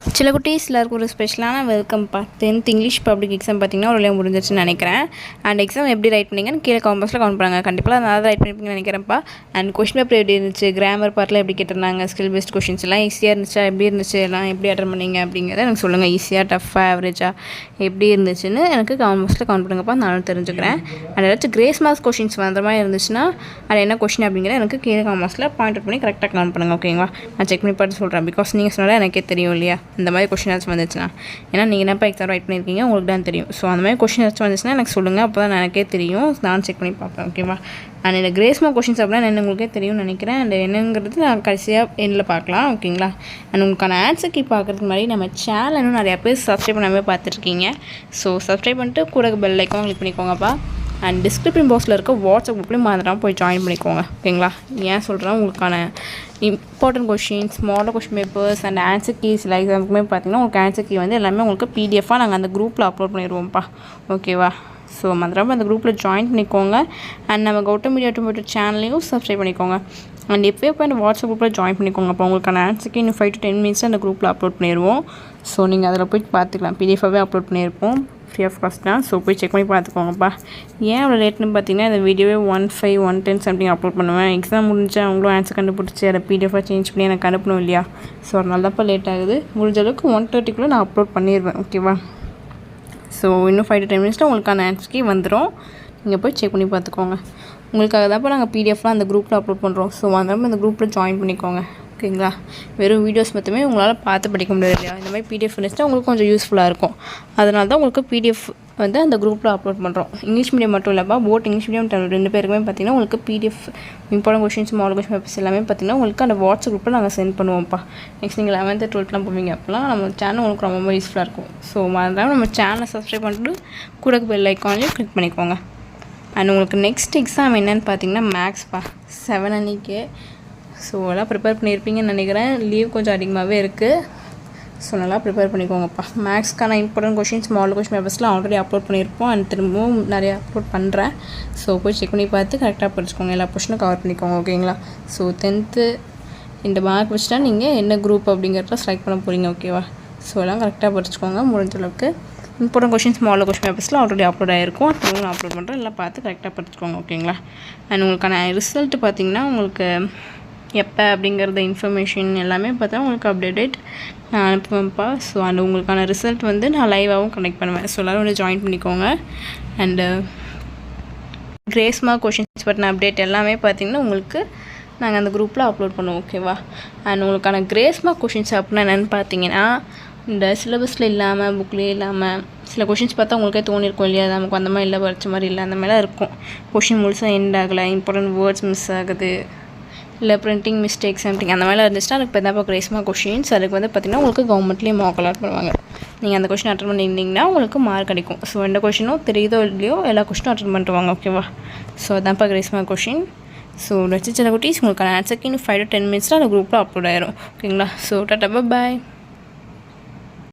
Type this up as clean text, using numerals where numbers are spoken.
சில குட்டீஸ் எல்லாருக்கும் ஒரு ஸ்பெஷலான வெல்கம்ப்பா. 10th இங்கிலீஷ் பப்ளிக் எக்ஸாம் பார்த்தீங்கன்னா ஒரு வழியாக முடிஞ்சிருச்சுன்னு நினைக்கிறேன். அண்ட் எக்ஸாம் எப்படி ரைட் பண்ணிங்கன்னு கீழே காம்பஸில் கவுண்ட் பண்ணுறாங்க. கண்டிப்பாக நல்லா ரைட் பண்ணிப்பீங்கன்னு நினைக்கிறேன்ப்பா. அண்ட் கொஸ்டின் பேப்பர் எப்படி இருந்துச்சு, கிராமர் பார்ட்டில் எப்படி கேட்டிருந்தாங்க, ஸ்கில் பெஸ்ட் கொஷின்ஸ் எல்லாம் ஈஸியாக இருந்துச்சா, எப்படி இருந்துச்சு, எல்லாம் எப்படி அட்டன் பண்ணிங்க அப்படிங்கிறத எனக்கு சொல்லுங்கள். ஈஸியாக, டஃப்பாக, ஆவரேஜாக எப்படி இருந்துச்சுன்னு எனக்கு காம்பஸில் கவுண்ட் பண்ணுங்கப்பா, நானும் தெரிஞ்சுக்கிறேன். அண்ட் ஏதாச்சும் கிரேஸ் மார்க்ஸ் கொஷின்ஸ் வந்த மாதிரி இருந்துச்சுன்னா அது என்ன கொஷின் அப்படிங்கிறத எனக்கு கீழே காம்பஸில் பாயிண்ட் அவுட் பண்ணி கரெக்டாக கவுண்ட் பண்ணுங்கள். ஓகேங்களா? நான் செக் பண்ணி பார்த்து சொல்கிறேன். பிகாஸ் நீங்கள் சொன்னாலே எனக்கே தெரியும் இல்லையா இந்த மாதிரி கொஷின் ஏதாச்சும் வந்துச்சுன்னா. ஏன்னா நீங்கள் என்னப்பா எக்ஸாம் ரைட் பண்ணியிருக்கீங்க, உங்களுக்கு தான் தெரியும். ஸோ அந்த மாதிரி கொஷின் ஏதாச்சும் வந்துச்சுன்னா எனக்கு சொல்லுங்கள். அப்போ தான் எனக்கே தெரியும், நான் செக் பண்ணி பார்ப்பேன். ஓகேவா? அண்ட் இந்த கிரேஸ் மார்க் கொஷின்ஸ் அப்படின்னா என்ன உங்களுக்கே தெரியும்னு நினைக்கிறேன். அண்ட் என்னங்கிறது நான் கடைசியாக எண்டில் பார்க்கலாம். ஓகேங்களா? அண்ட் உங்களுக்கான ஆன்சர் கீ பார்க்குறதுக்கு மாதிரி நம்ம சேனல் இன்னும் நிறையா பேர் சப்ஸ்கிரைப் பண்ணாமல் பார்த்துருக்கீங்க. ஸோ சப்ஸ்கிரைப் பண்ணிட்டு கூட பெல் ஐக்கான் கிளிக் பண்ணிக்கோங்கப்பா. அண்ட் டிஸ்கிரிப்ஷன் பாக்ஸில் இருக்க வாட்ஸ்அப் குரூப்லேயும் மறந்துடாமல் போய் ஜாயின் பண்ணிக்கோங்க. ஓகேங்களா? ஏன் சொல்கிறேன், உங்களுக்கான important questions, model question papers and answer keys எல்லா எக்ஸாமுக்குமே பார்த்தீங்கன்னா உங்களுக்கு ஆன்சர் கீ வந்து எல்லாமே உங்களுக்கு பிடிஎஃபாக நாங்கள் அந்த குரூப்பில் அப்லோட் பண்ணிடுவோம்ப்பா. ஓகேவா? ஸோ மறந்துடாமல் அந்த குரூப்பில் ஜாயின் பண்ணிக்கோங்க. அண்ட் நம்ம கௌதம் மீடியா ஆட்டோமேட்டிக் சேனலையும் சப்ஸ்கிரைப் பண்ணிக்கோங்க. அண்ட் எப்போயே போய் அந்த வாட்ஸ்அப் குரூப்பில் ஜாயின் பண்ணிக்கோங்க. அப்போ உங்களுக்கான ஆன்சருக்கு இன்னும் 5 to 10 minutes அந்த குரூப்பில் அப்லோட் பண்ணிடுவோம். ஸோ நீங்கள் அதில் போய் பார்த்துக்கலாம். பிடிஎஃபாகவே அப்லோட் பண்ணியிருப்போம், ஃப்ரீ ஆஃப் காஸ்ட் தான். ஸோ போய் செக் பண்ணி பார்த்துக்கோங்கப்பா. ஏன் அவ்வளோ லேட்னு பார்த்தீங்கன்னா இந்த வீடியோவே 1:05, 1:10 சம்திங் அப்லோட் பண்ணுவேன். எக்ஸாம் முடிஞ்சு அவங்களும் ஆன்சர் கண்டுபிடிச்சி அதை பிடிஎஃபாக சேஞ்ச் பண்ணி எனக்கு அனுப்பணும் இல்லையா? ஸோ அதனால தான்ப்பா லேட் ஆகுது. முடிஞ்ச அளவுக்கு 1:30 நான் அப்லோட் பண்ணிடுவேன். ஓகேவா? ஸோ இன்னும் 5 to 10 minutes உங்களுக்கான ஆன்சர்க்கே வந்துடும். நீங்கள் போய் செக் பண்ணி பார்த்துக்கோங்க. உங்களுக்காக தான்ப்பா நாங்கள் பிடிஎஃப்லாம் அந்த குரூப்பில் அப்லோட் பண்ணுறோம். ஸோ அதனால இந்த குரூப்பில் ஜாயின் பண்ணிக்கோங்க. ஓகேங்களா? வெறும் வீடியோஸ் மட்டுமே உங்களால் பார்த்து படிக்க முடியாது இல்லையா? இந்த மாதிரி பிடிஎஃப் இருந்துச்சுன்னா உங்களுக்கு கொஞ்சம் யூஸ்ஃபுல்லாக இருக்கும். அதனால தான் உங்களுக்கு பிடிஎஃப் வந்து அந்த குரூப்பில் அப்லோட் பண்ணுறோம். இங்கிலீஷ் மீடியம் மட்டும் இல்லைப்பா, போட் இங்கிலீஷ் மீடியம் ரெண்டு பேருக்குமே பார்த்திங்கன்னா உங்களுக்கு PDF important questions, model question papers எல்லாமே பார்த்திங்கன்னா உங்களுக்கு அந்த வாட்ஸ்அப் குரூப்பில் நாங்கள் சென்ட் பண்ணுவோம்ப்பா. நெக்ஸ்ட் நீங்கள் 11th 12th போவீங்க அப்போலாம் நம்ம சேனல் உங்களுக்கு ரொம்ப யூஸ்ஃபுல்லாக இருக்கும். ஸோ அதனால் நம்ம சேனலை சப்ஸ்கிரைப் பண்ணிட்டு கூட பெல் ஐக்கானையும் கிளிக் பண்ணிக்கோங்க. அண்ட் உங்களுக்கு நெக்ஸ்ட் எக்ஸாம் என்னென்னு பார்த்தீங்கன்னா மேக்ஸ்ப்பா, 7 அன்றைக்கி. ஸோ எல்லாம் ப்ரிப்பேர் பண்ணியிருப்பீங்கன்னு நினைக்கிறேன். லீவ் கொஞ்சம் அதிகமாகவே இருக்குது. ஸோ நல்லா ப்ரிப்பேர் பண்ணிக்கோங்கப்பா. மேக்ஸ்க்கான இம்பார்ட்டன்ட் கொஷின்ஸ், மாடல் கொஷின் பேப்பர்ஸ்லாம் ஆல்ரெடி அப்லோட் பண்ணியிருப்போம். அண்ட் திரும்பவும் நிறையா அப்லோட் பண்ணுறேன். ஸோ போய் செக் பண்ணி பார்த்து கரெக்டாக படிச்சுக்கோங்க. எல்லா கொஷினும் கவர் பண்ணிக்கோங்க. ஓகேங்களா? ஸோ 10th இந்த மார்க் வச்சுட்டா நீங்கள் என்ன குரூப் அப்படிங்கிறத செலக்ட் பண்ண போகிறீங்க. ஓகேவா? ஸோ எல்லாம் கரெக்டாக படிச்சுக்கோங்க. முடிஞ்ச அளவுக்கு இம்பார்ட்டன்ட் கொஷின்ஸ், மாடல் கொஷின் பேப்பர்ஸ்லாம் ஆல்ரெடி அப்லோட் ஆகிருக்கும். திரும்பவும் நான் அப்லோட் பண்ணுறேன். எல்லாம் பார்த்து கரெக்டாக படிச்சுக்கோங்க. ஓகேங்களா? அண்ட் உங்களுக்கான ரிசல்ட் பார்த்திங்கன்னா உங்களுக்கு எப்போ அப்படிங்கிறத இன்ஃபர்மேஷன் எல்லாமே பார்த்தா உங்களுக்கு அப்டேட் நான் அனுப்புவேன்ப்பா. ஸோ அண்ட் உங்களுக்கான ரிசல்ட் வந்து நான் லைவாகவும் கனெக்ட் பண்ணுவேன். ஸோ எல்லோரும் வந்து ஜாயின் பண்ணிக்கோங்க. அண்டு கிரேஸ் மார்க் கொஷின்ஸ் பற்றின அப்டேட் எல்லாமே பார்த்திங்கன்னா உங்களுக்கு நாங்கள் அந்த குரூப்பில் அப்லோட் பண்ணுவோம். ஓகேவா? அண்ட் உங்களுக்கான கிரேஸ் மார்க் கொஷின்ஸ் அப்படின்னா என்னென்னு பார்த்தீங்கன்னா இந்த சிலபஸில் இல்லாமல், புக்லேயே இல்லாமல் சில கொஷின்ஸ் பார்த்தா உங்களுக்கே தோணிருக்கும் இல்லையா, நமக்கு அந்த மாதிரி இல்லை, படித்த மாதிரி இல்லை, அந்த மாதிரிலாம் இருக்கும். கொஷின் முழுசாக எண்ட் ஆகலை, இம்பார்ட்டன்ட் வேர்ட்ஸ் மிஸ் ஆகுது, இல்லை பிரிண்டிங் மிஸ்டேக் சம்திங் அந்த மாதிரிலாம் இருந்துச்சுன்னா அதுக்கு இப்போ கிரேஸ் மார்க் கொஷின்ஸ். அதுக்கு வந்து பார்த்திங்கன்னா உங்களுக்கு கவர்மெண்ட்லேயே மார்க் அலாட் பண்ணுவாங்க. நீங்கள் அந்த கொஷின் அட்டன் பண்ணியிருந்தீங்கன்னா உங்களுக்கு மார்க் கிடைக்கும். ஸோ எந்த கொஷினும் தெரியுதோ இல்லையோ எல்லா கொஷினும் அட்டன் பண்ணிட்டுவாங்க. ஓகேவா? ஸோ அதான்ப்பா கிரேஸ் மார்க் கொஷின். ஸோ வச்சு சில குட்டீஸ் உங்களுக்கான ஆன்சருக்கு இன்னும் 5 to 10 minutes அந்த குரூப்பில் அப்லோட் ஆயிரும். ஓகேங்களா? ஸோ டாட்டா பாய்.